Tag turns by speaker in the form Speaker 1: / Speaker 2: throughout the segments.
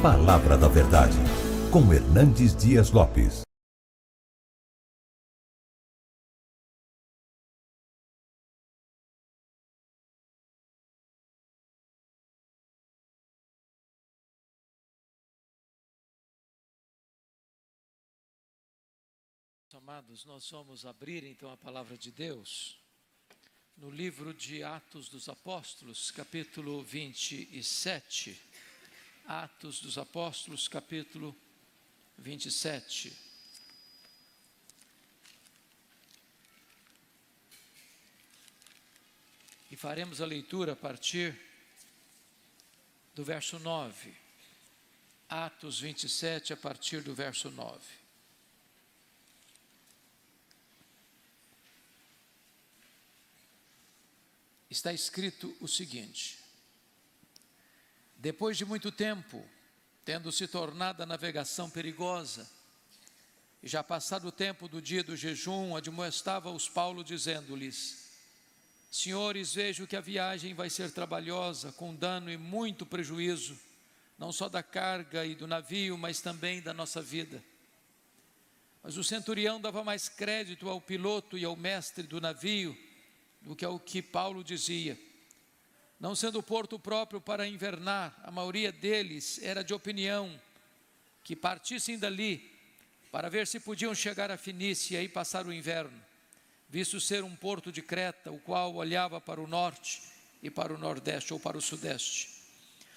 Speaker 1: Palavra da Verdade, com Hernandes Dias Lopes.
Speaker 2: Amados, nós vamos abrir então a palavra de Deus no livro de Atos dos Apóstolos, capítulo 27. Atos dos Apóstolos, capítulo 27. E faremos a leitura a partir do verso 9. Atos 27, a partir do verso 9. Está escrito o seguinte: depois de muito tempo, tendo se tornado a navegação perigosa, e já passado o tempo do dia do jejum, admoestava-os Paulo, dizendo-lhes: senhores, vejo que a viagem vai ser trabalhosa, com dano e muito prejuízo, não só da carga e do navio, mas também da nossa vida. Mas o centurião dava mais crédito ao piloto e ao mestre do navio do que ao que Paulo dizia. Não sendo o porto próprio para invernar, a maioria deles era de opinião que partissem dali para ver se podiam chegar a Fenícia e passar o inverno, visto ser um porto de Creta, o qual olhava para o norte e para o nordeste ou para o sudeste.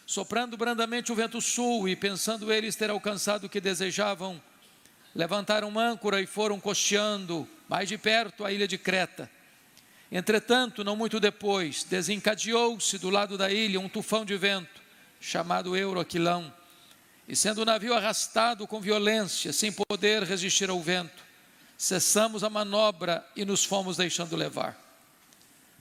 Speaker 2: Soprando brandamente o vento sul, e pensando eles ter alcançado o que desejavam, levantaram âncora e foram costeando mais de perto a ilha de Creta. Entretanto, não muito depois, desencadeou-se do lado da ilha um tufão de vento, chamado Euroquilão, e sendo o navio arrastado com violência, sem poder resistir ao vento, cessamos a manobra e nos fomos deixando levar.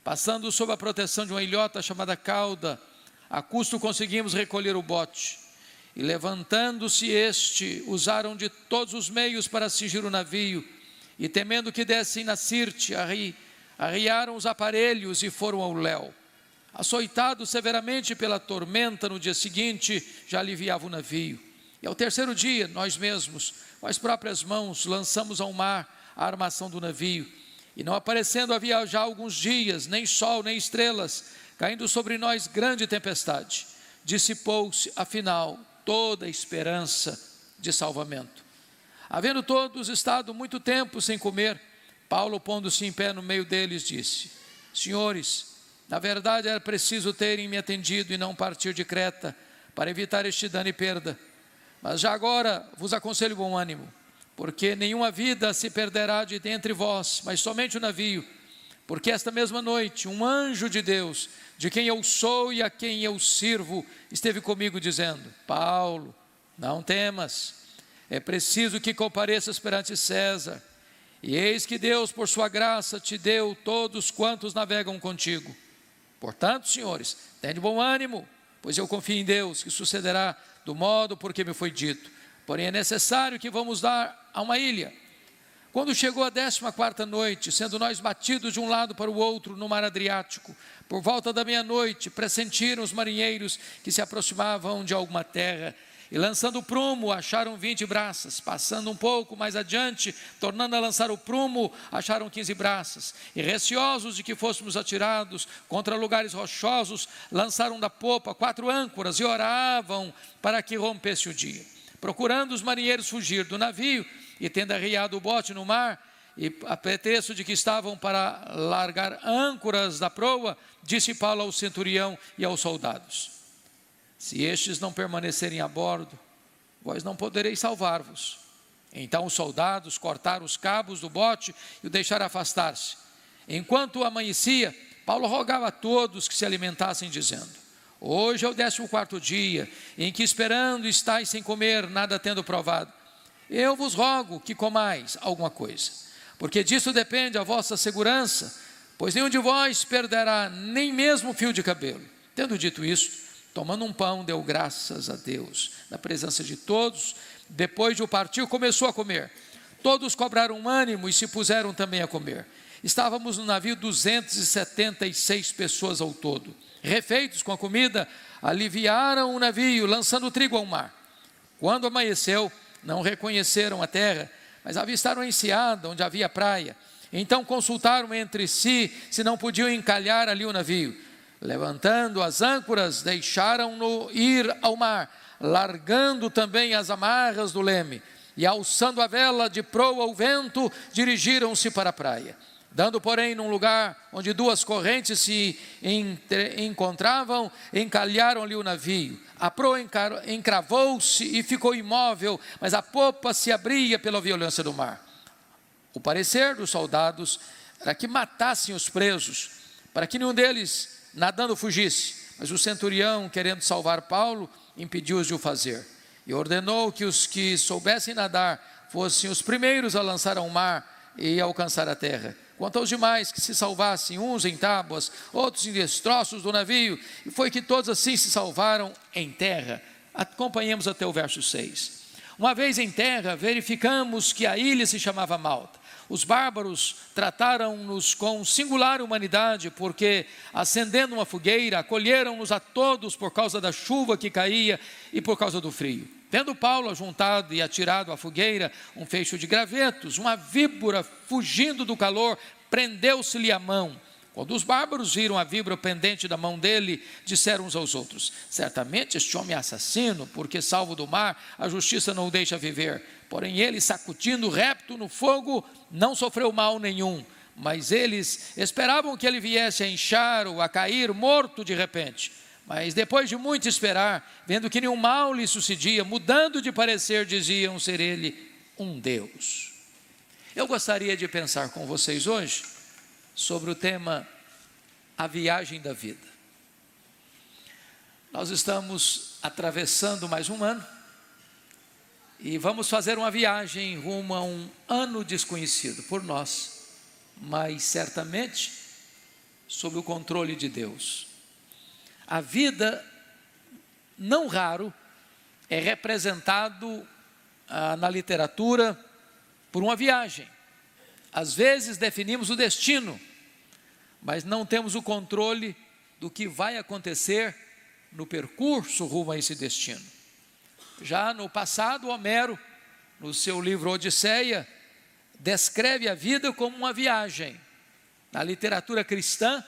Speaker 2: Passando sob a proteção de uma ilhota chamada Cauda, a custo conseguimos recolher o bote, e levantando-se este, usaram de todos os meios para cingir o navio, e temendo que dessem na Sirte, arriaram os aparelhos e foram ao léu. Açoitados severamente pela tormenta, no dia seguinte já aliviava o navio. E ao terceiro dia, nós mesmos, com as próprias mãos, lançamos ao mar a armação do navio. E não aparecendo havia já alguns dias, nem sol, nem estrelas, caindo sobre nós grande tempestade, dissipou-se, afinal, toda a esperança de salvamento. Havendo todos estado muito tempo sem comer, Paulo, pondo-se em pé no meio deles, disse: senhores, na verdade era preciso terem me atendido e não partir de Creta, para evitar este dano e perda. Mas já agora vos aconselho bom ânimo, porque nenhuma vida se perderá de entre vós, mas somente o navio. Porque esta mesma noite, um anjo de Deus, de quem eu sou e a quem eu sirvo, esteve comigo dizendo: Paulo, não temas, é preciso que compareças perante César. E eis que Deus, por sua graça, te deu todos quantos navegam contigo. Portanto, senhores, tende bom ânimo, pois eu confio em Deus, que sucederá do modo por que me foi dito. Porém é necessário que vamos dar a uma ilha. Quando chegou a 14ª noite, sendo nós batidos de um lado para o outro no mar Adriático, por volta da meia-noite, pressentiram os marinheiros que se aproximavam de alguma terra, e lançando o prumo, acharam 20 braças. Passando um pouco mais adiante, tornando a lançar o prumo, acharam 15 braças. E receosos de que fôssemos atirados contra lugares rochosos, lançaram da popa 4 âncoras e oravam para que rompesse o dia. Procurando os marinheiros fugir do navio, e tendo arriado o bote no mar, e a pretexto de que estavam para largar âncoras da proa, disse Paulo ao centurião e aos soldados: se estes não permanecerem a bordo, vós não podereis salvar-vos. Então os soldados cortaram os cabos do bote e o deixaram afastar-se. Enquanto amanhecia, Paulo rogava a todos que se alimentassem, dizendo: hoje é o 14º dia, em que esperando estáis sem comer, nada tendo provado. Eu vos rogo que comais alguma coisa, porque disso depende a vossa segurança, pois nenhum de vós perderá nem mesmo fio de cabelo. Tendo dito isto, tomando um pão, deu graças a Deus, na presença de todos. Depois de o partir, começou a comer. Todos cobraram ânimo e se puseram também a comer. Estávamos no navio 276 pessoas ao todo. Refeitos com a comida, aliviaram o navio, lançando o trigo ao mar. Quando amanheceu, não reconheceram a terra, mas avistaram a enseada onde havia praia. Então consultaram entre si se não podiam encalhar ali o navio. Levantando as âncoras, deixaram-no ir ao mar, largando também as amarras do leme, e alçando a vela de proa ao vento, dirigiram-se para a praia. Dando, porém, num lugar onde duas correntes se encontravam, encalharam-lhe o navio. A proa encravou-se e ficou imóvel, mas a popa se abria pela violência do mar. O parecer dos soldados era que matassem os presos, para que nenhum deles nadando fugisse. Mas o centurião, querendo salvar Paulo, impediu-os de o fazer. E ordenou que os que soubessem nadar fossem os primeiros a lançar ao mar e alcançar a terra. Quanto aos demais, que se salvassem, uns em tábuas, outros em destroços do navio. E foi que todos assim se salvaram em terra. Acompanhemos até o verso 6. Uma vez em terra, verificamos que a ilha se chamava Malta. Os bárbaros trataram-nos com singular humanidade, porque, acendendo uma fogueira, acolheram-nos a todos por causa da chuva que caía e por causa do frio. Tendo Paulo ajuntado e atirado à fogueira um feixe de gravetos, uma víbora, fugindo do calor, prendeu-se-lhe a mão. Quando os bárbaros viram a víbora pendente da mão dele, disseram uns aos outros: certamente este homem é assassino, porque salvo do mar, a justiça não o deixa viver. Porém ele, sacudindo o réptil no fogo, não sofreu mal nenhum. Mas eles esperavam que ele viesse a inchar ou a cair morto de repente. Mas depois de muito esperar, vendo que nenhum mal lhe sucedia, mudando de parecer, diziam ser ele um Deus. Eu gostaria de pensar com vocês hoje sobre o tema a viagem da vida. Nós estamos atravessando mais um ano e vamos fazer uma viagem rumo a um ano desconhecido por nós, mas certamente sob o controle de Deus. A vida, não raro, é representado na literatura por uma viagem. Às vezes definimos o destino, mas não temos o controle do que vai acontecer no percurso rumo a esse destino. Já no passado, Homero, no seu livro Odisseia, descreve a vida como uma viagem. Na literatura cristã,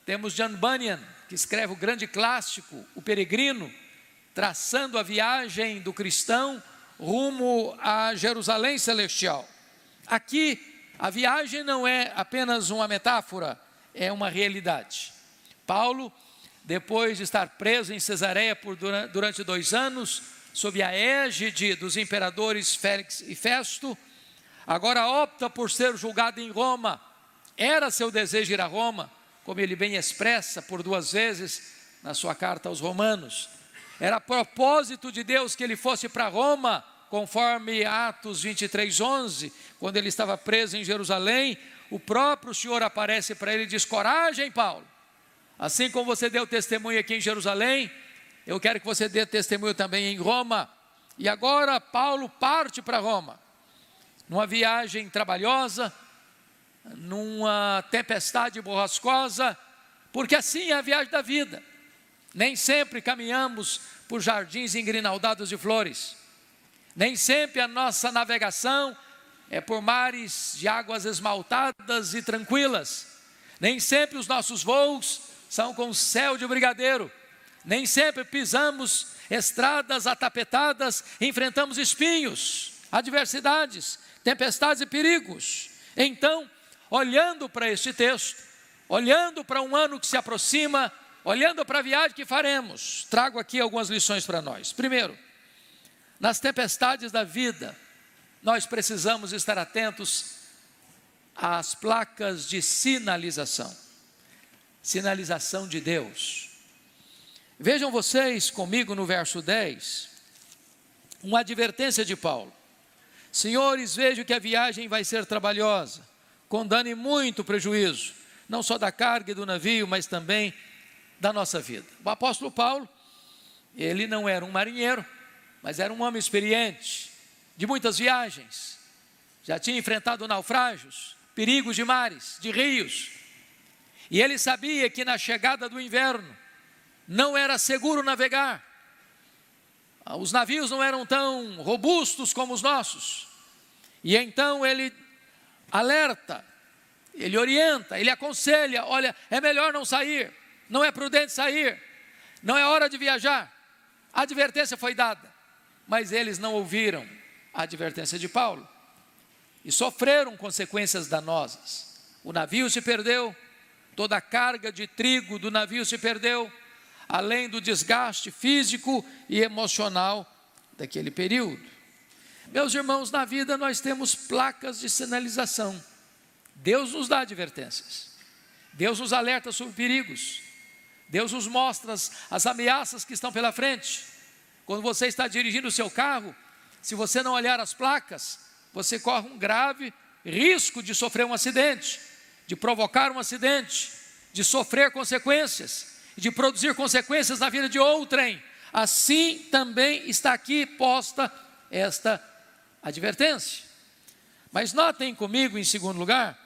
Speaker 2: temos John Bunyan, que escreve o grande clássico, O Peregrino, traçando a viagem do cristão rumo a Jerusalém celestial. Aqui, a viagem não é apenas uma metáfora, é uma realidade. Paulo, depois de estar preso em Cesareia durante 2 anos, sob a égide dos imperadores Félix e Festo, agora opta por ser julgado em Roma. Era seu desejo ir a Roma, como ele bem expressa por 2 vezes na sua carta aos Romanos. Era propósito de Deus que ele fosse para Roma, conforme Atos 23:11, quando ele estava preso em Jerusalém, o próprio Senhor aparece para ele e diz: coragem, Paulo, assim como você deu testemunho aqui em Jerusalém, eu quero que você dê testemunho também em Roma. E agora Paulo parte para Roma, numa viagem trabalhosa, numa tempestade borrascosa, porque assim é a viagem da vida. Nem sempre caminhamos por jardins engrinaldados de flores, nem sempre a nossa navegação é por mares de águas esmaltadas e tranquilas, nem sempre os nossos voos são com céu de brigadeiro, nem sempre pisamos estradas atapetadas, enfrentamos espinhos, adversidades, tempestades e perigos. Então, olhando para este texto, olhando para um ano que se aproxima, olhando para a viagem que faremos, trago aqui algumas lições para nós. Primeiro, nas tempestades da vida, nós precisamos estar atentos às placas de sinalização. Sinalização de Deus. Vejam vocês comigo no verso 10, uma advertência de Paulo. Senhores, vejo que a viagem vai ser trabalhosa, com dano e muito prejuízo, não só da carga e do navio, mas também da nossa vida. O apóstolo Paulo, ele não era um marinheiro, mas era um homem experiente, de muitas viagens, já tinha enfrentado naufrágios, perigos de mares, de rios, e ele sabia que na chegada do inverno, não era seguro navegar. Os navios não eram tão robustos como os nossos. E então ele alerta, ele orienta, ele aconselha: olha, é melhor não sair, não é prudente sair, não é hora de viajar. A advertência foi dada, mas eles não ouviram a advertência de Paulo e sofreram consequências danosas. O navio se perdeu, toda a carga de trigo do navio se perdeu, além do desgaste físico e emocional daquele período. Meus irmãos, na vida nós temos placas de sinalização. Deus nos dá advertências, Deus nos alerta sobre perigos, Deus nos mostra as ameaças que estão pela frente. Quando você está dirigindo o seu carro, se você não olhar as placas, você corre um grave risco de sofrer um acidente, de provocar um acidente, de sofrer consequências, de produzir consequências na vida de outrem. Assim também está aqui posta esta advertência. Mas notem comigo, em segundo lugar,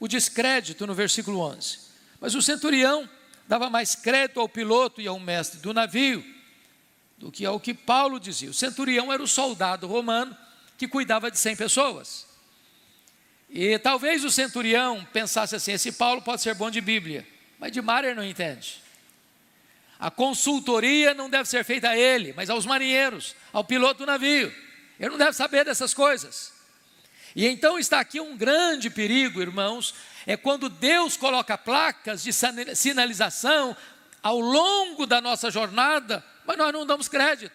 Speaker 2: o descrédito no versículo 11. Mas o centurião dava mais crédito ao piloto e ao mestre do navio do que ao que Paulo dizia. O centurião era o soldado romano que cuidava de 100 pessoas. E talvez o centurião pensasse assim: esse Paulo pode ser bom de Bíblia, mas de mar ele não entende. A consultoria não deve ser feita a ele, mas aos marinheiros, ao piloto do navio. Ele não deve saber dessas coisas. E então está aqui um grande perigo, irmãos, é quando Deus coloca placas de sinalização ao longo da nossa jornada, mas nós não damos crédito,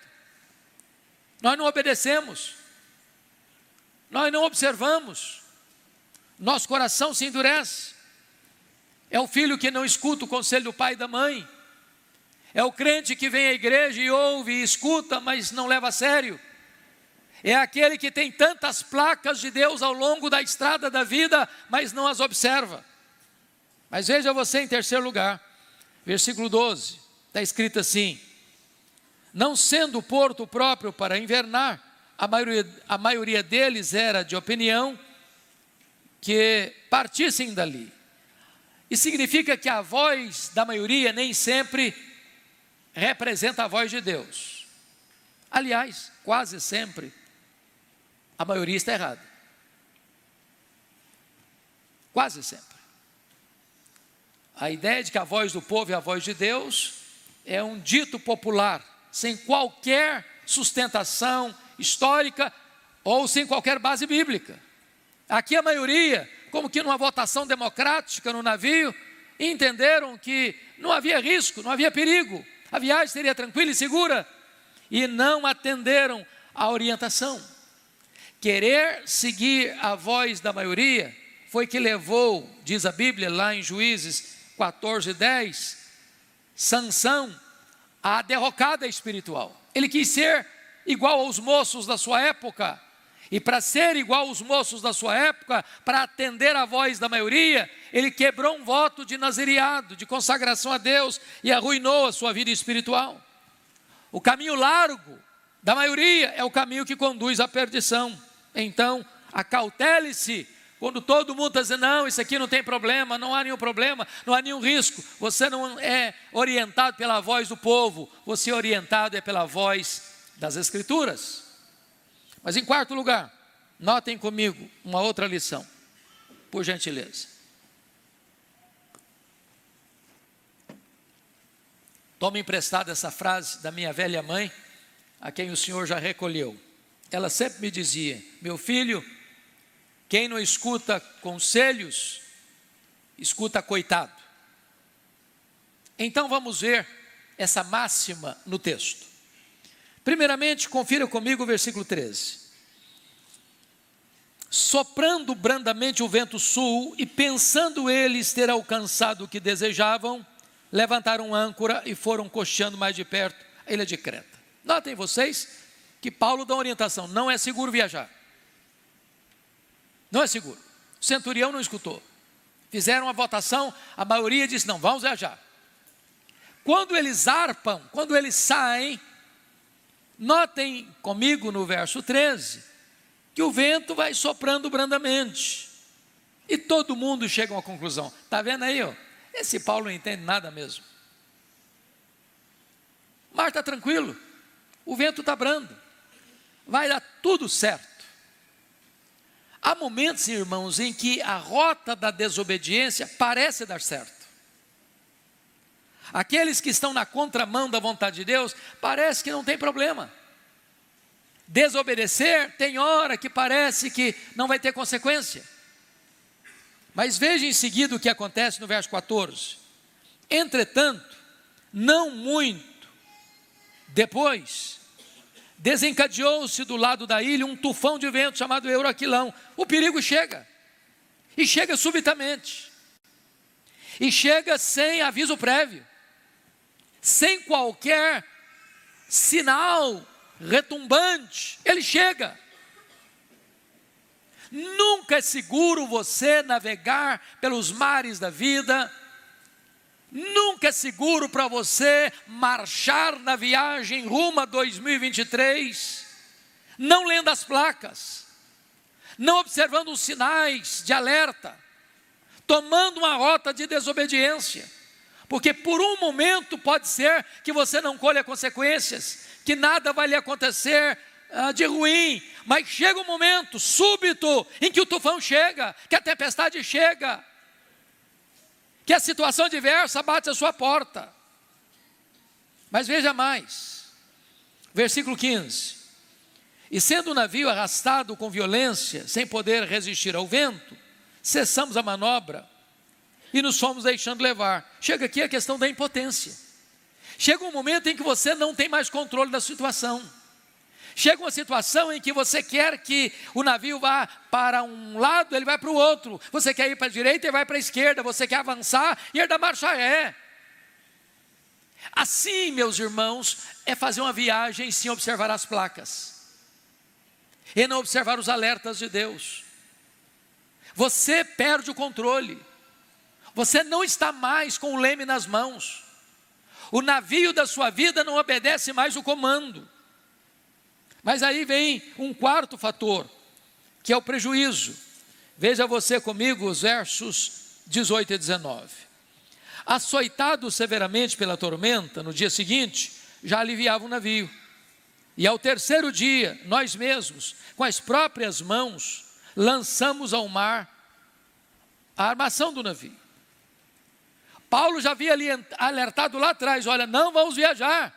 Speaker 2: nós não obedecemos, nós não observamos, nosso coração se endurece. É o filho que não escuta o conselho do pai e da mãe, é o crente que vem à igreja e ouve e escuta, mas não leva a sério. É aquele que tem tantas placas de Deus ao longo da estrada da vida, mas não as observa. Mas veja você, em terceiro lugar, versículo 12, está escrito assim: não sendo porto próprio para invernar, a maioria deles era de opinião que partissem dali. E significa que a voz da maioria nem sempre representa a voz de Deus. Aliás, quase sempre a maioria está errada. Quase sempre. A ideia de que a voz do povo é a voz de Deus é um dito popular, sem qualquer sustentação histórica ou sem qualquer base bíblica. Aqui a maioria, como que numa votação democrática no navio, entenderam que não havia risco, não havia perigo, a viagem seria tranquila e segura, e não atenderam à orientação. Querer seguir a voz da maioria foi que levou, diz a Bíblia lá em Juízes 14:10, Sansão à derrocada espiritual. Ele quis ser igual aos moços da sua época, e para ser igual aos moços da sua época, para atender à voz da maioria, ele quebrou um voto de nazireado, de consagração a Deus, e arruinou a sua vida espiritual. O caminho largo da maioria é o caminho que conduz à perdição. Então, acautele-se quando todo mundo está dizendo: não, isso aqui não tem problema, não há nenhum problema, não há nenhum risco. Você não é orientado pela voz do povo, você é orientado pela voz das Escrituras. Mas em quarto lugar, notem comigo uma outra lição, por gentileza. Tome emprestada essa frase da minha velha mãe, a quem o Senhor já recolheu. Ela sempre me dizia: meu filho, quem não escuta conselhos, escuta coitado. Então vamos ver essa máxima no texto. Primeiramente, confira comigo o versículo 13. Soprando brandamente o vento sul, e pensando eles ter alcançado o que desejavam, levantaram âncora e foram costeando mais de perto a ilha de Creta. Notem vocês que Paulo dá uma orientação: não é seguro viajar. Não é seguro. O centurião não escutou. Fizeram uma votação, a maioria disse: não, vamos viajar. Quando eles zarpam, quando eles saem, notem comigo no verso 13, que o vento vai soprando brandamente. E todo mundo chega a uma conclusão. Está vendo aí? Ó? Esse Paulo não entende nada mesmo. O mar está tranquilo. o vento está brando, vai dar tudo certo. Há momentos, irmãos, em que a rota da desobediência parece dar certo. Aqueles que estão na contramão da vontade de Deus, parece que não tem problema. Desobedecer, tem hora que parece que não vai ter consequência. Mas veja em seguida o que acontece no verso 14. Entretanto, não muito depois, desencadeou-se do lado da ilha um tufão de vento chamado Euraquilão. O perigo chega, e chega subitamente, e chega sem aviso prévio, sem qualquer sinal retumbante, ele chega. Nunca é seguro você navegar pelos mares da vida, nunca é seguro para você marchar na viagem rumo a 2023, não lendo as placas, não observando os sinais de alerta, tomando uma rota de desobediência, porque por um momento pode ser que você não colha consequências, que nada vai lhe acontecer de ruim, mas chega um momento súbito em que o tufão chega, que a tempestade chega, que a situação adversa bate à sua porta. Mas veja mais, versículo 15: e sendo o navio arrastado com violência, sem poder resistir ao vento, cessamos a manobra e nos fomos deixando levar. Chega aqui a questão da impotência. Chega um momento em que você não tem mais controle da situação. Chega uma situação em que você quer que o navio vá para um lado, ele vai para o outro. Você quer ir para a direita, ele vai para a esquerda. Você quer avançar e ele dá marcha ré. Assim, meus irmãos, é fazer uma viagem sem observar as placas e não observar os alertas de Deus. Você perde o controle. Você não está mais com o leme nas mãos. O navio da sua vida não obedece mais o comando. Mas aí vem um quarto fator, que é o prejuízo. Veja você comigo os versos 18 e 19. Açoitado severamente pela tormenta, no dia seguinte, já aliviava o navio. E ao terceiro dia, nós mesmos, com as próprias mãos, lançamos ao mar a armação do navio. Paulo já havia ali alertado lá atrás: olha, não vamos viajar,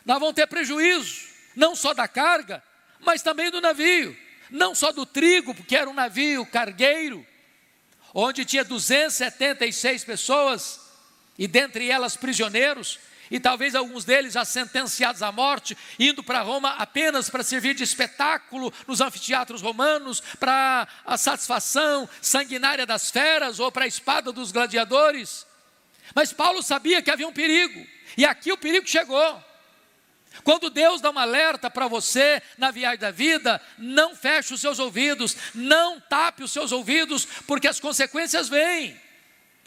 Speaker 2: nós vamos ter prejuízo. Não só da carga, mas também do navio. Não só do trigo, porque era um navio cargueiro, onde tinha 276 pessoas, e dentre elas prisioneiros, e talvez alguns deles já sentenciados à morte, indo para Roma apenas para servir de espetáculo nos anfiteatros romanos, para a satisfação sanguinária das feras, ou para a espada dos gladiadores. Mas Paulo sabia que havia um perigo, e aqui o perigo chegou. Quando Deus dá um alerta para você na viagem da vida, não feche os seus ouvidos, não tape os seus ouvidos, porque as consequências vêm.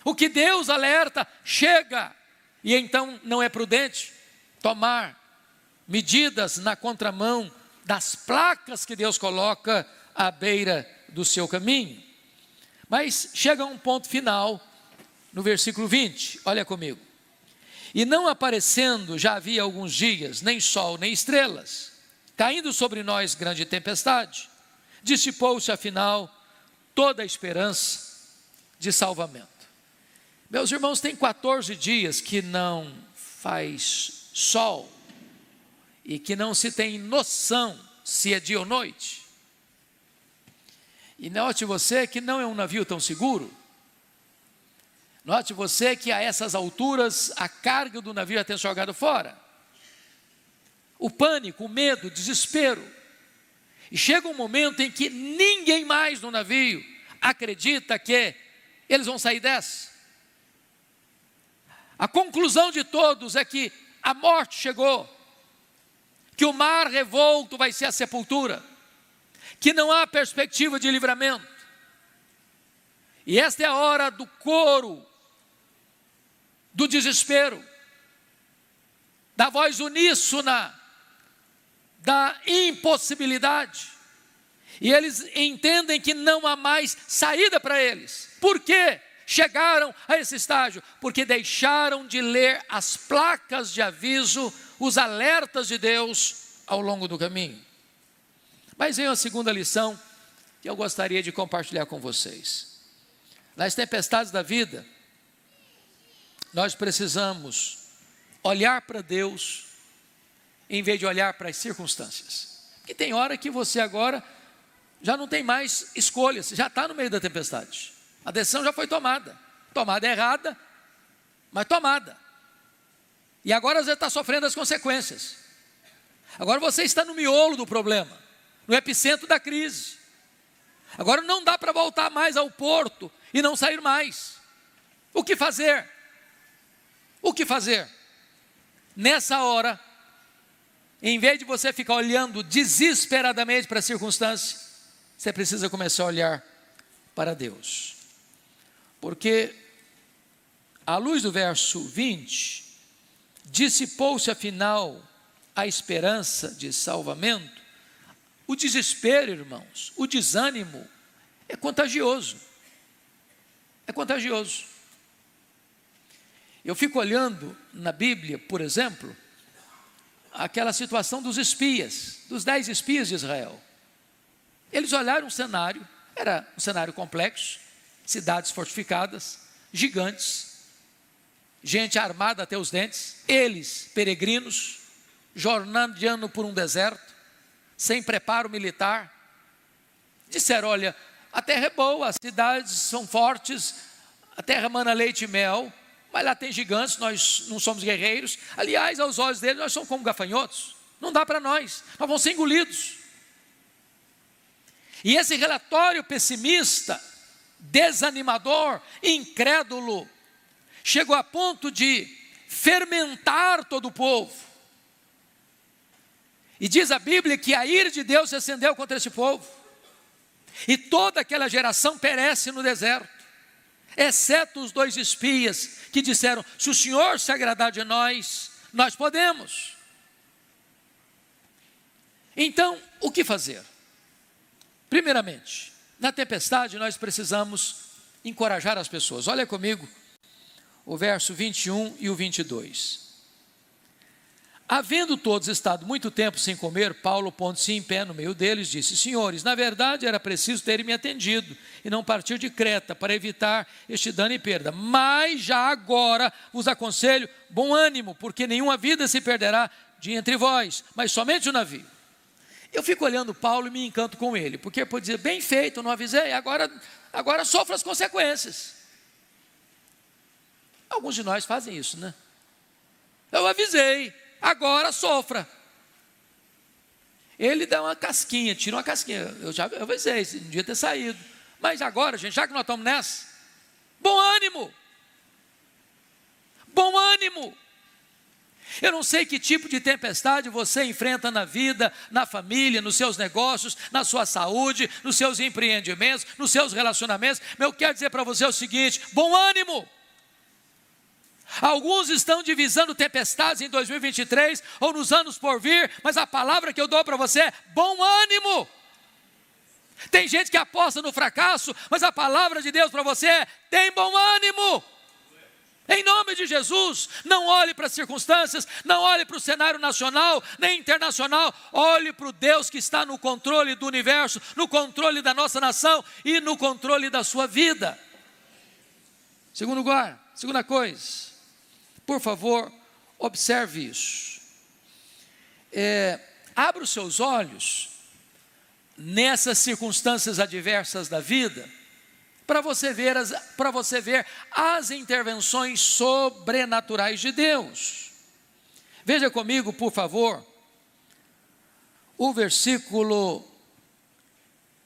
Speaker 2: O que Deus alerta, chega. E então não é prudente tomar medidas na contramão das placas que Deus coloca à beira do seu caminho. Mas chega um ponto final no versículo 20, olha comigo. E não aparecendo já havia alguns dias, nem sol nem estrelas, caindo sobre nós grande tempestade, dissipou-se afinal toda a esperança de salvamento. Meus irmãos, tem 14 dias que não faz sol, e que não se tem noção se é dia ou noite. E note você que não é um navio tão seguro. Note você que a essas alturas a carga do navio já tem jogado fora. O pânico, o medo, o desespero. E chega um momento em que ninguém mais no navio acredita que eles vão sair dessa. A conclusão de todos é que a morte chegou, que o mar revolto vai ser a sepultura, que não há perspectiva de livramento. E esta é a hora do coro, do desespero, da voz uníssona, da impossibilidade. E eles entendem que não há mais saída para eles. Por quê? Chegaram a esse estágio? Porque deixaram de ler as placas de aviso os alertas de Deus ao longo do caminho. Mas vem a segunda lição que eu gostaria de compartilhar com vocês. Nas tempestades da vida, nós precisamos olhar para Deus em vez de olhar para as circunstâncias. Porque tem hora que você agora já não tem mais escolha, você já está no meio da tempestade. A decisão já foi tomada. Tomada errada, mas tomada. E agora você está sofrendo as consequências. Agora você está no miolo do problema, no epicentro da crise. Agora não dá para voltar mais ao porto e não sair mais. O que fazer? O que fazer? Nessa hora, em vez de você ficar olhando desesperadamente para a circunstância, você precisa começar a olhar para Deus. Porque, à luz do verso 20, dissipou-se afinal a esperança de salvamento. O desespero, irmãos, o desânimo é contagioso. É contagioso. Eu fico olhando na Bíblia, por exemplo, aquela situação dos espias, dos 10 espias de Israel. Eles olharam um cenário, era um cenário complexo, cidades fortificadas, gigantes, gente armada até os dentes, eles, peregrinos, jornando por um deserto, sem preparo militar. Disseram: olha, a terra é boa, as cidades são fortes, a terra mana leite e mel, mas lá tem gigantes, nós não somos guerreiros. Aliás, aos olhos deles, nós somos como gafanhotos, não dá para nós vamos ser engolidos. E esse relatório pessimista, desanimador, incrédulo, chegou a ponto de fermentar todo o povo. E diz a Bíblia que a ira de Deus se acendeu contra esse povo, e toda aquela geração perece no deserto, exceto os 2 espias que disseram: se o Senhor se agradar de nós, nós podemos. Então, o que fazer? Primeiramente, na tempestade nós precisamos encorajar as pessoas. Olha comigo o verso 21 e o 22. Havendo todos estado muito tempo sem comer, Paulo, pondo-se em pé no meio deles, disse: senhores, na verdade era preciso terem me atendido e não partir de Creta, para evitar este dano e perda. Mas já agora vos aconselho bom ânimo, porque nenhuma vida se perderá de entre vós, mas somente o navio. Eu fico olhando Paulo e me encanto com ele, porque pode dizer: bem feito, não avisei, agora sofra as consequências. Alguns de nós fazem isso, né? Eu avisei, agora sofra. Ele dá uma casquinha, tira uma casquinha. Eu avisei, não devia ter saído. Mas agora, gente, já que nós estamos nessa, bom ânimo. Bom ânimo. Eu não sei que tipo de tempestade você enfrenta na vida, na família, nos seus negócios, na sua saúde, nos seus empreendimentos, nos seus relacionamentos, mas eu quero dizer para você o seguinte: bom ânimo. Alguns estão divisando tempestades em 2023 ou nos anos por vir, mas a palavra que eu dou para você é bom ânimo. Tem gente que aposta no fracasso, mas a palavra de Deus para você é: tem bom ânimo. Em nome de Jesus, não olhe para as circunstâncias, não olhe para o cenário nacional, nem internacional, olhe para o Deus que está no controle do universo, no controle da nossa nação e no controle da sua vida. Segunda coisa, por favor, observe isso. Abra os seus olhos nessas circunstâncias adversas da vida, para você ver as intervenções sobrenaturais de Deus. Veja comigo, por favor, o versículo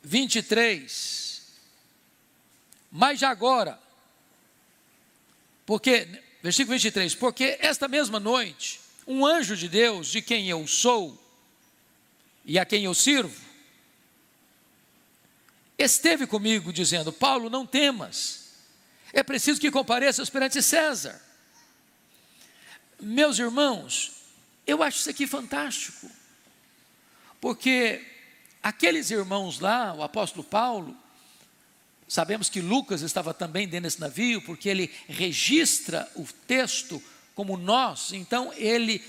Speaker 2: 23. Mas já agora, versículo 23, porque esta mesma noite, um anjo de Deus, de quem eu sou e a quem eu sirvo, esteve comigo dizendo: Paulo, não temas, é preciso que compareças perante César. Meus irmãos, eu acho isso aqui fantástico, porque aqueles irmãos lá, o apóstolo Paulo, sabemos que Lucas estava também dentro desse navio, porque ele registra o texto como nós, então ele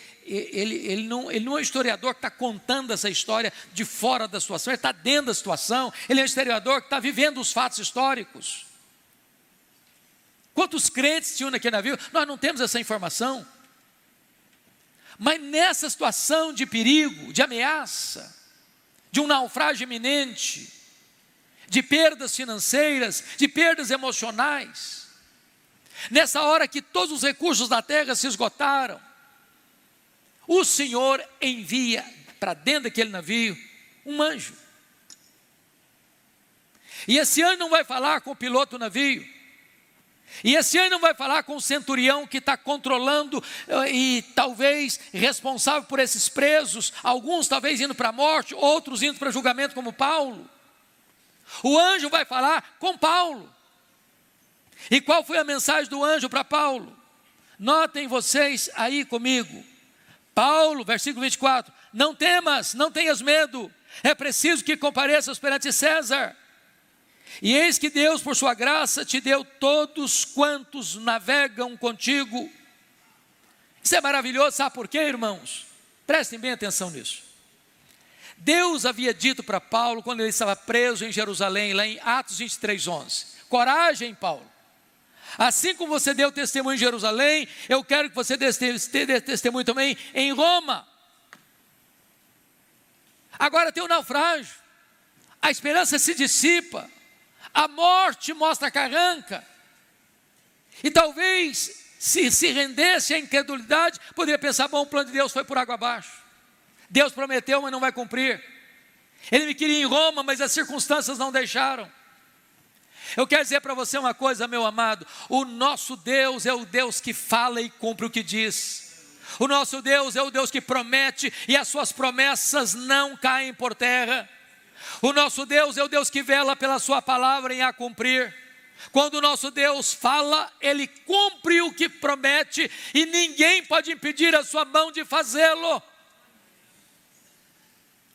Speaker 2: não é um historiador que está contando essa história de fora da situação, ele está dentro da situação, ele é um historiador que está vivendo os fatos históricos. Quantos crentes tinham naquele navio? Nós não temos essa informação. Mas nessa situação de perigo, de ameaça, de um naufrágio iminente, de perdas financeiras, de perdas emocionais, nessa hora que todos os recursos da terra se esgotaram, o Senhor envia para dentro daquele navio um anjo. E esse anjo não vai falar com o piloto do navio, e esse anjo não vai falar com o centurião que está controlando e talvez responsável por esses presos, alguns talvez indo para a morte, outros indo para julgamento como Paulo. O anjo vai falar com Paulo. E qual foi a mensagem do anjo para Paulo? Notem vocês aí comigo. Paulo, versículo 24, não temas, não tenhas medo, é preciso que compareças perante César. E eis que Deus, por sua graça, te deu todos quantos navegam contigo. Isso é maravilhoso, sabe por quê, irmãos? Prestem bem atenção nisso. Deus havia dito para Paulo, quando ele estava preso em Jerusalém, lá em Atos 23:11, coragem, Paulo, assim como você deu testemunho em Jerusalém, eu quero que você dê testemunho também em Roma. Agora tem o naufrágio, a esperança se dissipa, a morte mostra a carranca, e talvez se rendesse à incredulidade, poderia pensar, bom, o plano de Deus foi por água abaixo, Deus prometeu, mas não vai cumprir, Ele me queria em Roma, mas as circunstâncias não deixaram. Eu quero dizer para você uma coisa, meu amado, o nosso Deus é o Deus que fala e cumpre o que diz. O nosso Deus é o Deus que promete e as suas promessas não caem por terra. O nosso Deus é o Deus que vela pela sua palavra em a cumprir. Quando o nosso Deus fala, Ele cumpre o que promete e ninguém pode impedir a sua mão de fazê-lo.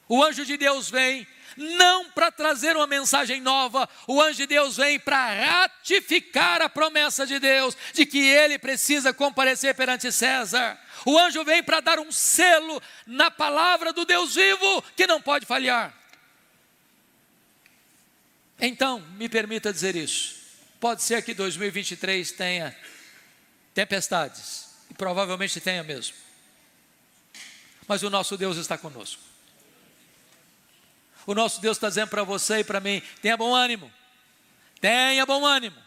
Speaker 2: O anjo de Deus vem não para trazer uma mensagem nova, o anjo de Deus vem para ratificar a promessa de Deus, de que ele precisa comparecer perante César. O anjo vem para dar um selo na palavra do Deus vivo, que não pode falhar. Então, me permita dizer isso, pode ser que 2023 tenha tempestades, e provavelmente tenha mesmo, mas o nosso Deus está conosco. O nosso Deus está dizendo para você e para mim, tenha bom ânimo, tenha bom ânimo.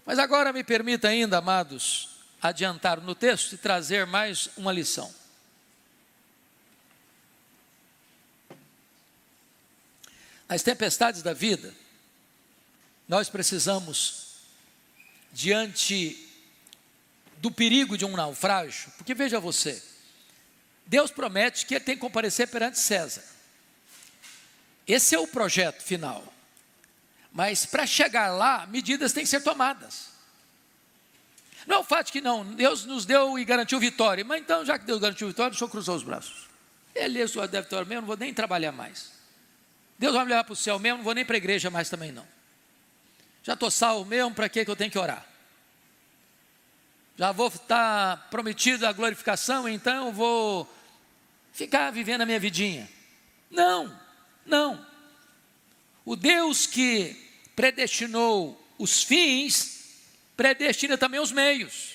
Speaker 2: Mas agora me permita ainda, amados, adiantar no texto e trazer mais uma lição. Nas tempestades da vida, nós precisamos, diante do perigo de um naufrágio, porque veja você, Deus promete que ele tem que comparecer perante César. Esse é o projeto final. Mas para chegar lá, medidas têm que ser tomadas. Não é o fato que não, Deus nos deu e garantiu vitória. Mas então, já que Deus garantiu vitória, deixa eu cruzar os braços. Ele só deve vitória mesmo, não vou nem trabalhar mais. Deus vai me levar para o céu mesmo, não vou nem para a igreja mais também não. Já estou salvo mesmo, para que eu tenho que orar? Já vou estar prometido a glorificação, então eu vou ficar vivendo a minha vidinha. Não. Não, o Deus que predestinou os fins, predestina também os meios.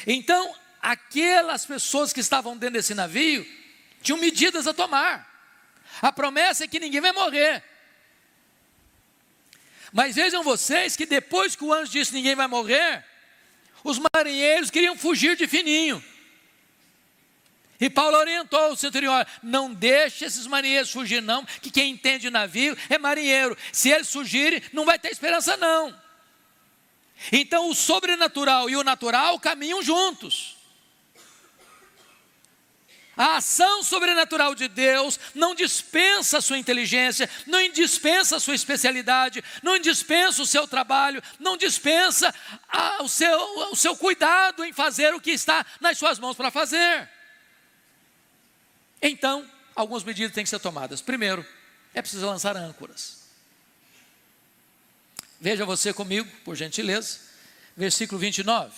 Speaker 2: Então, aquelas pessoas que estavam dentro desse navio, tinham medidas a tomar. A promessa é que ninguém vai morrer. Mas vejam vocês que depois que o anjo disse ninguém vai morrer, os marinheiros queriam fugir de fininho. E Paulo orientou o centurião, não deixe esses marinheiros fugir não, que quem entende navio é marinheiro. Se eles fugirem, não vai ter esperança não. Então o sobrenatural e o natural caminham juntos. A ação sobrenatural de Deus não dispensa a sua inteligência, não dispensa a sua especialidade, não dispensa o seu trabalho, não dispensa o seu cuidado em fazer o que está nas suas mãos para fazer. Então, algumas medidas têm que ser tomadas. Primeiro, é preciso lançar âncoras. Veja você comigo, por gentileza, versículo 29.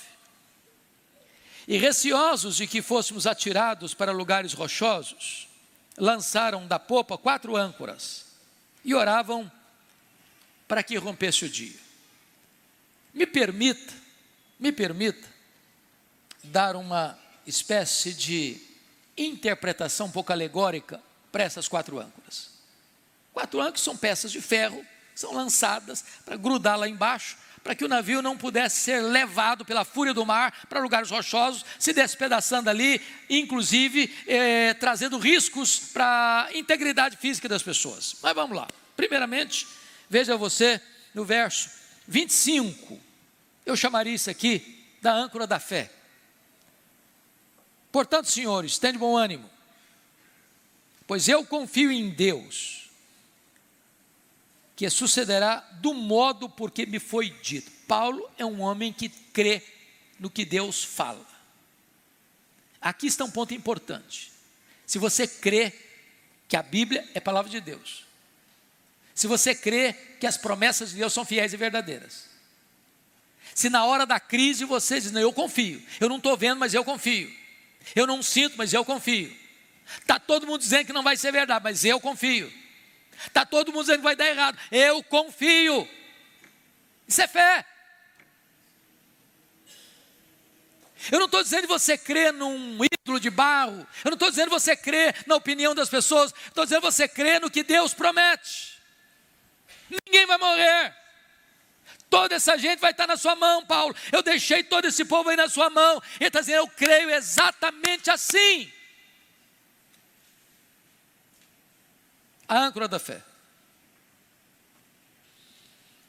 Speaker 2: E receosos de que fôssemos atirados para lugares rochosos, lançaram da popa 4 âncoras e oravam para que rompesse o dia. Me permita dar uma espécie de interpretação um pouco alegórica para essas 4 âncoras. 4 âncoras são peças de ferro, são lançadas para grudar lá embaixo, para que o navio não pudesse ser levado pela fúria do mar para lugares rochosos, se despedaçando ali, inclusive trazendo riscos para a integridade física das pessoas. Mas vamos lá. Primeiramente, veja você no verso 25, eu chamaria isso aqui da âncora da fé. Portanto, senhores, tenham bom ânimo, pois eu confio em Deus, que sucederá do modo porque me foi dito. Paulo é um homem que crê no que Deus fala. Aqui está um ponto importante. Se você crê que a Bíblia é palavra de Deus, se você crê que as promessas de Deus são fiéis e verdadeiras, se na hora da crise você diz, não, eu confio, eu não estou vendo, mas eu confio, eu não sinto, mas eu confio, está todo mundo dizendo que não vai ser verdade, mas eu confio, está todo mundo dizendo que vai dar errado, eu confio, isso é fé. Eu não estou dizendo que você crê num ídolo de barro, eu não estou dizendo que você crê na opinião das pessoas, estou dizendo que você crê no que Deus promete. Ninguém vai morrer, toda essa gente vai estar na sua mão, Paulo, eu deixei todo esse povo aí na sua mão, ele está dizendo, eu creio exatamente assim. A âncora da fé.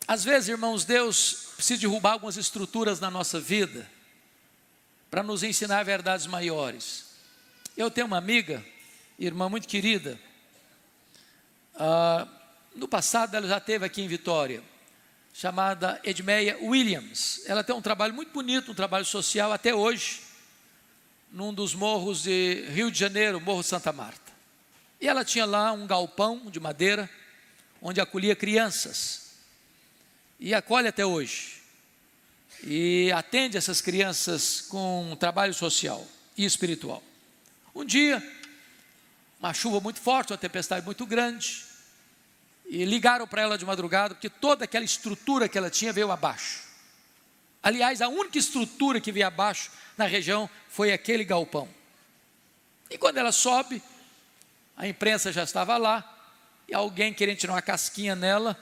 Speaker 2: Às vezes, irmãos, Deus precisa derrubar algumas estruturas na nossa vida, para nos ensinar verdades maiores. Eu tenho uma amiga, irmã muito querida, no passado ela já esteve aqui em Vitória, chamada Edmeia Williams. Ela tem um trabalho muito bonito, um trabalho social até hoje, num dos morros de Rio de Janeiro, Morro Santa Marta. E ela tinha lá um galpão de madeira, onde acolhia crianças, e acolhe até hoje, e atende essas crianças com um trabalho social e espiritual. Um dia, uma chuva muito forte, uma tempestade muito grande, e ligaram para ela de madrugada, porque toda aquela estrutura que ela tinha veio abaixo. Aliás, a única estrutura que veio abaixo na região foi aquele galpão. E quando ela sobe, a imprensa já estava lá, e alguém querendo tirar uma casquinha nela,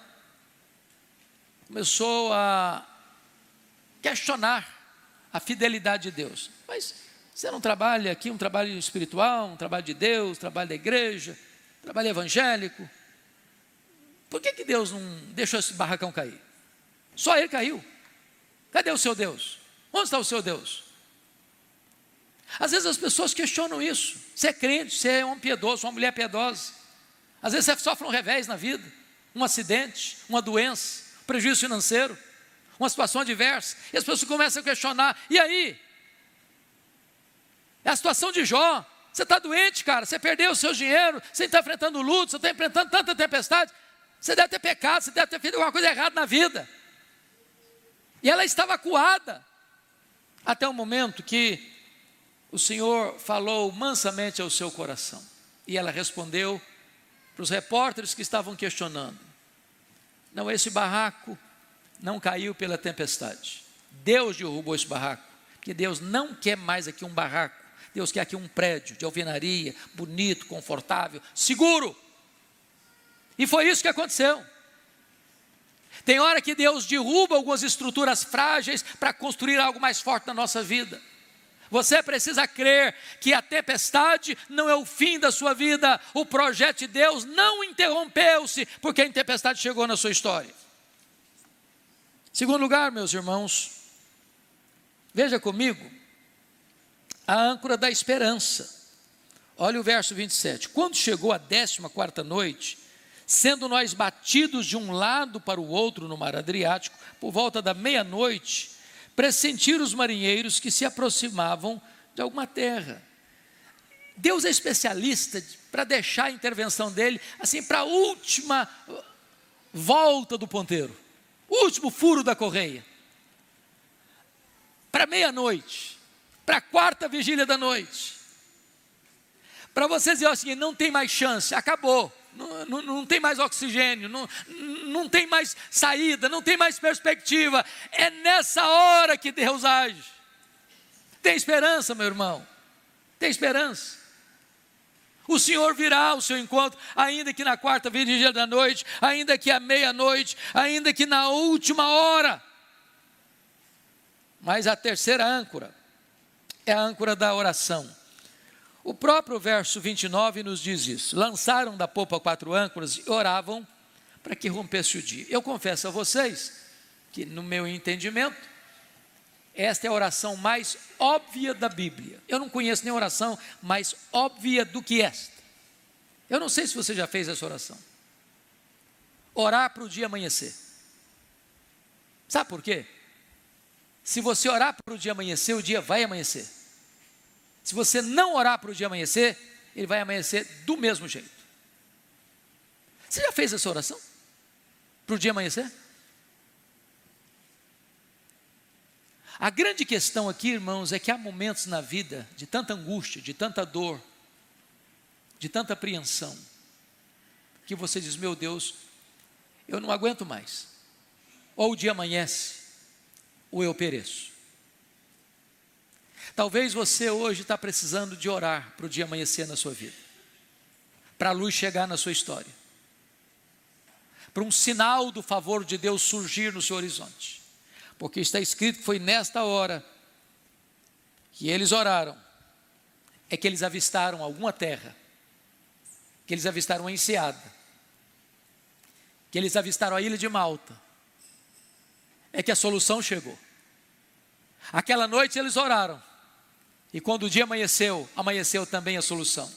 Speaker 2: começou a questionar a fidelidade de Deus. Mas você não trabalha aqui um trabalho espiritual, um trabalho de Deus, um trabalho da igreja, um trabalho evangélico? Por que Deus não deixou esse barracão cair? Só ele caiu. Cadê o seu Deus? Onde está o seu Deus? Às vezes as pessoas questionam isso. Você é crente, você é um homem piedoso, uma mulher piedosa. Às vezes você sofre um revés na vida, um acidente, uma doença, um prejuízo financeiro, uma situação adversa, e as pessoas começam a questionar, e aí? É a situação de Jó, você está doente, cara, você perdeu o seu dinheiro, você está enfrentando luto, você está enfrentando tanta tempestade, você deve ter pecado, você deve ter feito alguma coisa errada na vida. E ela estava acuada, até o momento que o Senhor falou mansamente ao seu coração, e ela respondeu para os repórteres que estavam questionando, não, esse barraco não caiu pela tempestade, Deus derrubou esse barraco, porque Deus não quer mais aqui um barraco, Deus quer aqui um prédio de alvenaria, bonito, confortável, seguro, e foi isso que aconteceu. Tem hora que Deus derruba algumas estruturas frágeis para construir algo mais forte na nossa vida. Você precisa crer que a tempestade não é o fim da sua vida, o projeto de Deus não interrompeu-se porque a tempestade chegou na sua história. Segundo lugar, meus irmãos, veja comigo, a âncora da esperança. Olha o verso 27, quando chegou a 14ª noite, sendo nós batidos de um lado para o outro no mar Adriático, por volta da meia-noite, pressentiram os marinheiros que se aproximavam de alguma terra. Deus é especialista para deixar a intervenção dele, assim, para a última volta do ponteiro, o último furo da correia. Para meia-noite, para a quarta vigília da noite, para você dizer assim, não tem mais chance, acabou, não tem mais oxigênio, não tem mais saída, não tem mais perspectiva, é nessa hora que Deus age. Tem esperança, meu irmão, tem esperança. O Senhor virá ao seu encontro, ainda que na quarta vigília da noite, ainda que à meia-noite, ainda que na última hora. Mas a terceira âncora é a âncora da oração. O próprio verso 29 nos diz isso. Lançaram da popa 4 âncoras e oravam para que rompesse o dia. Eu confesso a vocês que, no meu entendimento, esta é a oração mais óbvia da Bíblia. Eu não conheço nenhuma oração mais óbvia do que esta. Eu não sei se você já fez essa oração. Orar para o dia amanhecer. Sabe por quê? Se você orar para o dia amanhecer, o dia vai amanhecer. Se você não orar para o dia amanhecer, ele vai amanhecer do mesmo jeito. Você já fez essa oração? Para o dia amanhecer? A grande questão aqui, irmãos, é que há momentos na vida de tanta angústia, de tanta dor, de tanta apreensão, que você diz, meu Deus, eu não aguento mais. Ou o dia amanhece, ou eu pereço. Talvez você hoje está precisando de orar para o dia amanhecer na sua vida, para a luz chegar na sua história, para um sinal do favor de Deus surgir no seu horizonte, porque está escrito que foi nesta hora que eles oraram, é que eles avistaram alguma terra, que eles avistaram uma enseada, que eles avistaram a ilha de Malta, é que a solução chegou. Aquela noite eles oraram, e quando o dia amanheceu, amanheceu também a solução.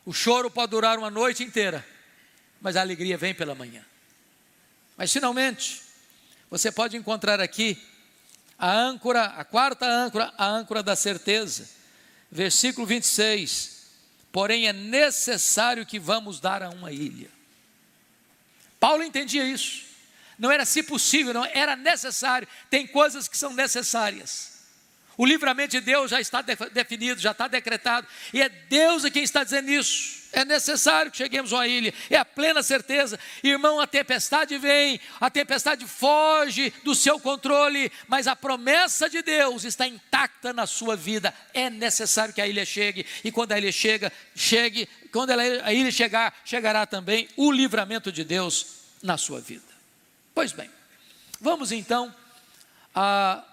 Speaker 2: O choro pode durar uma noite inteira, mas a alegria vem pela manhã. Mas finalmente, você pode encontrar aqui a âncora, a quarta âncora, a âncora da certeza. Versículo 26, porém é necessário que vamos dar a uma ilha. Paulo entendia isso, não era se possível, não, era necessário. Tem coisas que são necessárias. O livramento de Deus já está definido, já está decretado, e é Deus quem está dizendo isso. É necessário que cheguemos a uma ilha, é a plena certeza. Irmão, a tempestade vem, a tempestade foge do seu controle, mas a promessa de Deus está intacta na sua vida. É necessário que a ilha chegue, e quando a ilha chegue, quando a ilha chegar, chegará também o livramento de Deus na sua vida. Pois bem, vamos então à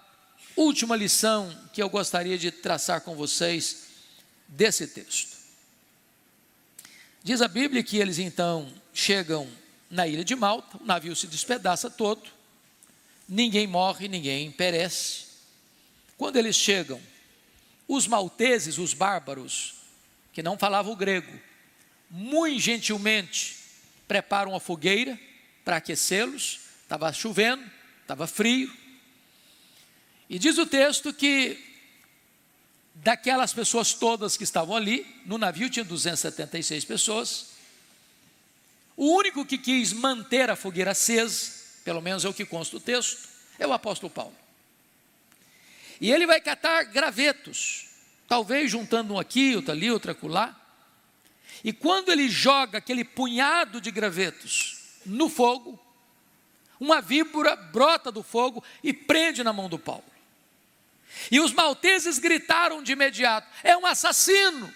Speaker 2: última lição que eu gostaria de traçar com vocês desse texto. Diz a Bíblia que eles então chegam na ilha de Malta, o navio se despedaça todo, ninguém morre, ninguém perece. Quando eles chegam, os malteses, os bárbaros, que não falavam o grego, muito gentilmente preparam a fogueira para aquecê-los. Estava chovendo, estava frio, e diz o texto que daquelas pessoas todas que estavam ali, no navio tinha 276 pessoas, o único que quis manter a fogueira acesa, pelo menos é o que consta do texto, é o apóstolo Paulo. E ele vai catar gravetos, talvez juntando um aqui, outro ali, outro acolá, e quando ele joga aquele punhado de gravetos no fogo, uma víbora brota do fogo e prende na mão do Paulo. E os malteses gritaram de imediato, é um assassino,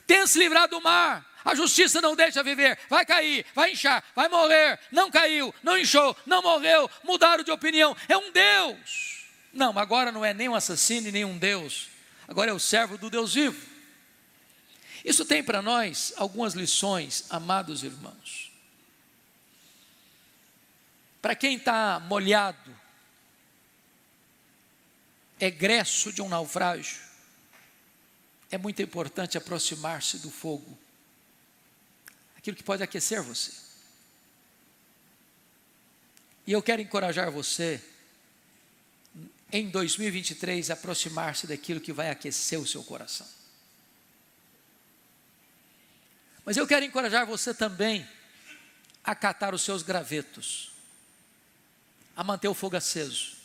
Speaker 2: tem se livrado do mar, a justiça não deixa viver, vai cair, vai inchar, vai morrer. Não caiu, não inchou, não morreu, mudaram de opinião, é um Deus. Não, agora não é nem um assassino e nem um Deus, agora é o servo do Deus vivo. Isso tem para nós algumas lições, amados irmãos. Para quem está molhado, egresso de um naufrágio, é muito importante aproximar-se do fogo, aquilo que pode aquecer você. E eu quero encorajar você, em 2023, a aproximar-se daquilo que vai aquecer o seu coração. Mas eu quero encorajar você também a catar os seus gravetos, a manter o fogo aceso,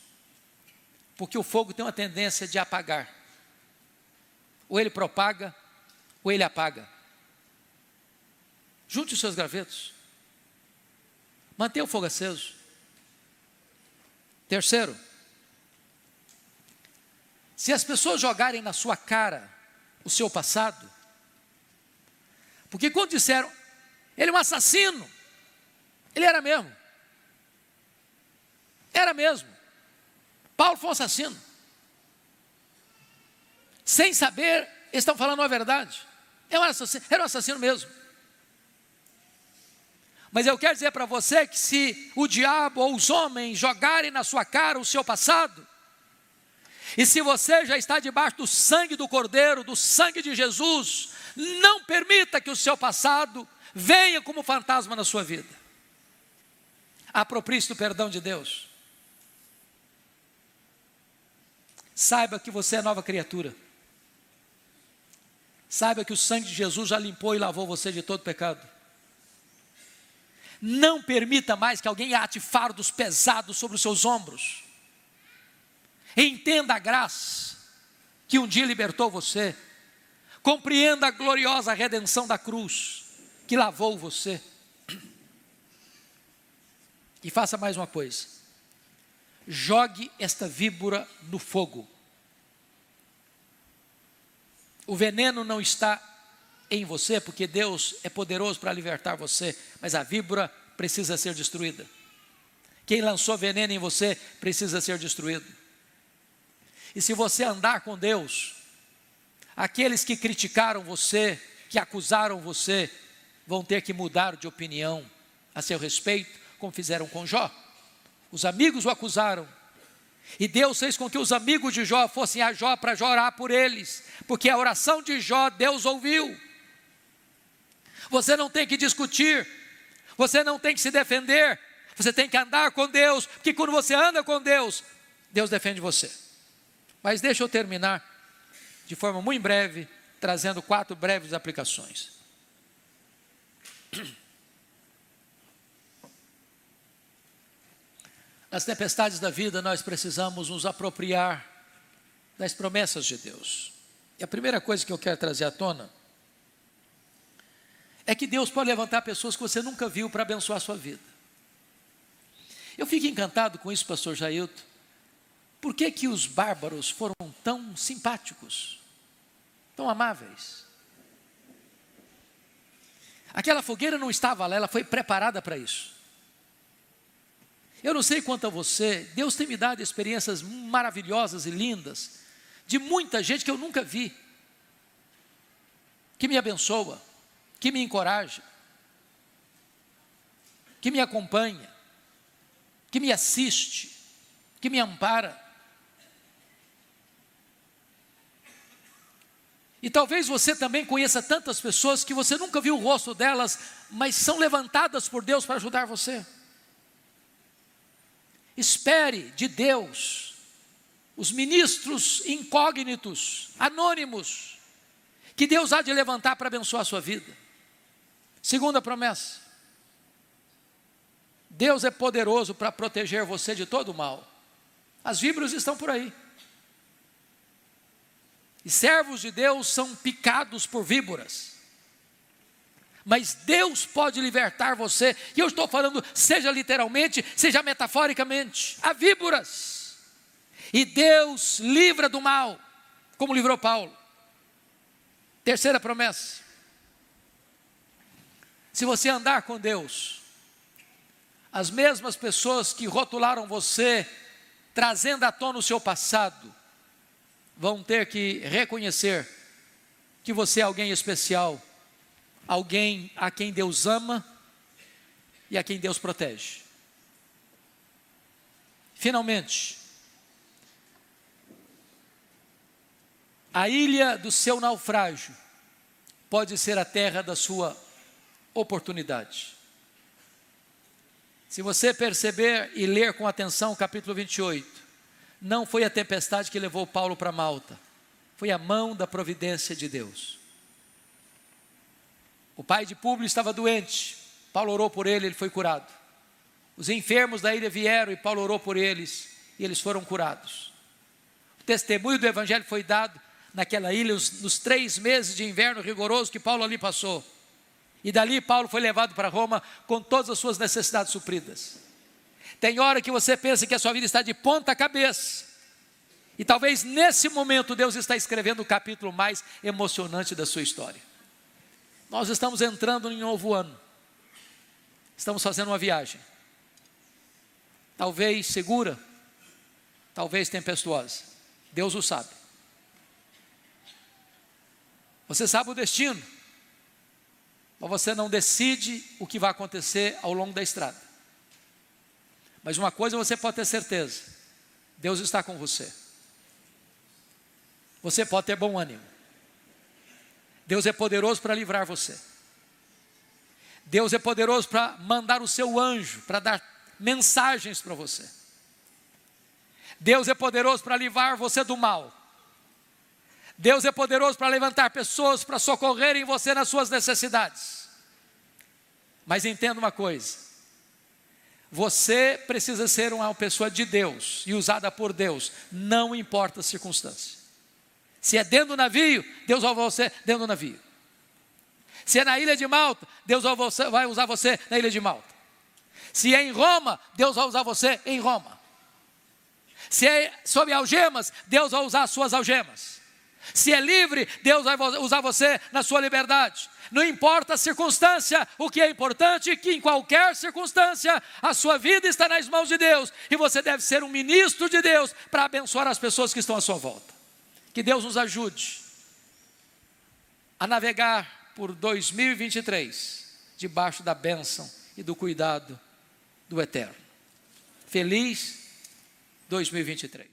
Speaker 2: Porque o fogo tem uma tendência de apagar. Ou ele propaga, ou ele apaga. Junte os seus gravetos. Mantenha o fogo aceso. Terceiro, se as pessoas jogarem na sua cara o seu passado, porque quando disseram, ele é um assassino, ele era mesmo. Era mesmo. Paulo foi um assassino. Sem saber, eles estão falando a verdade. Era um assassino mesmo. Mas eu quero dizer para você que se o diabo ou os homens jogarem na sua cara o seu passado, e se você já está debaixo do sangue do Cordeiro, do sangue de Jesus, não permita que o seu passado venha como fantasma na sua vida. Aproprie-se do perdão de Deus. Saiba que você é nova criatura. Saiba que o sangue de Jesus já limpou e lavou você de todo pecado. Não permita mais que alguém ate fardos pesados sobre os seus ombros. Entenda a graça que um dia libertou você. Compreenda a gloriosa redenção da cruz que lavou você. E faça mais uma coisa. Jogue esta víbora no fogo. O veneno não está em você, porque Deus é poderoso para libertar você, mas a víbora precisa ser destruída. Quem lançou veneno em você precisa ser destruído. E se você andar com Deus, aqueles que criticaram você, que acusaram você, vão ter que mudar de opinião a seu respeito, como fizeram com Jó. Os amigos o acusaram, e Deus fez com que os amigos de Jó fossem a Jó para orar por eles, porque a oração de Jó Deus ouviu. Você não tem que discutir, você não tem que se defender, você tem que andar com Deus, porque quando você anda com Deus, Deus defende você. Mas deixa eu terminar de forma muito breve, trazendo 4 breves aplicações. Nas tempestades da vida, nós precisamos nos apropriar das promessas de Deus. E a primeira coisa que eu quero trazer à tona é que Deus pode levantar pessoas que você nunca viu para abençoar a sua vida. Eu fico encantado com isso, pastor Jailton. Por que que os bárbaros foram tão simpáticos, tão amáveis? Aquela fogueira não estava lá, ela foi preparada para isso. Eu não sei quanto a você, Deus tem me dado experiências maravilhosas e lindas, de muita gente que eu nunca vi, que me abençoa, que me encoraja, que me acompanha, que me assiste, que me ampara. E talvez você também conheça tantas pessoas que você nunca viu o rosto delas, mas são levantadas por Deus para ajudar você. Espere de Deus os ministros incógnitos, anônimos, que Deus há de levantar para abençoar a sua vida. Segunda promessa: Deus é poderoso para proteger você de todo o mal. As víboras estão por aí. E servos de Deus são picados por víboras. Mas Deus pode libertar você. E eu estou falando, seja literalmente, seja metaforicamente. Há víboras. E Deus livra do mal, como livrou Paulo. Terceira promessa: se você andar com Deus, as mesmas pessoas que rotularam você, trazendo à tona o seu passado, vão ter que reconhecer que você é alguém especial, alguém a quem Deus ama e a quem Deus protege. Finalmente, a ilha do seu naufrágio pode ser a terra da sua oportunidade. Se você perceber e ler com atenção o capítulo 28, não foi a tempestade que levou Paulo para Malta, foi a mão da providência de Deus. O pai de Públio estava doente, Paulo orou por ele, ele foi curado. Os enfermos da ilha vieram e Paulo orou por eles, e eles foram curados. testemunho do Evangelho foi dado naquela ilha, nos 3 meses de inverno rigoroso que Paulo ali passou. E dali Paulo foi levado para Roma com todas as suas necessidades supridas. Tem hora que você pensa que a sua vida está de ponta cabeça. E talvez nesse momento Deus está escrevendo o capítulo mais emocionante da sua história. Nós estamos entrando em um novo ano. Estamos fazendo uma viagem. Talvez segura, talvez tempestuosa. Deus o sabe. Você sabe o destino, mas você não decide o que vai acontecer ao longo da estrada. Mas uma coisa você pode ter certeza: Deus está com você. Você pode ter bom ânimo. Deus é poderoso para livrar você. Deus é poderoso para mandar o seu anjo, para dar mensagens para você. Deus é poderoso para livrar você do mal. Deus é poderoso para levantar pessoas para socorrerem você nas suas necessidades. Mas entenda uma coisa: você precisa ser uma pessoa de Deus e usada por Deus, não importa a circunstância. Se é dentro do navio, Deus vai usar você dentro do navio. Se é na ilha de Malta, Deus vai usar você na ilha de Malta. Se é em Roma, Deus vai usar você em Roma. Se é sob algemas, Deus vai usar as suas algemas. Se é livre, Deus vai usar você na sua liberdade. Não importa a circunstância, o que é importante é que em qualquer circunstância a sua vida está nas mãos de Deus e você deve ser um ministro de Deus para abençoar as pessoas que estão à sua volta. Que Deus nos ajude a navegar por 2023 debaixo da bênção e do cuidado do Eterno. Feliz 2023.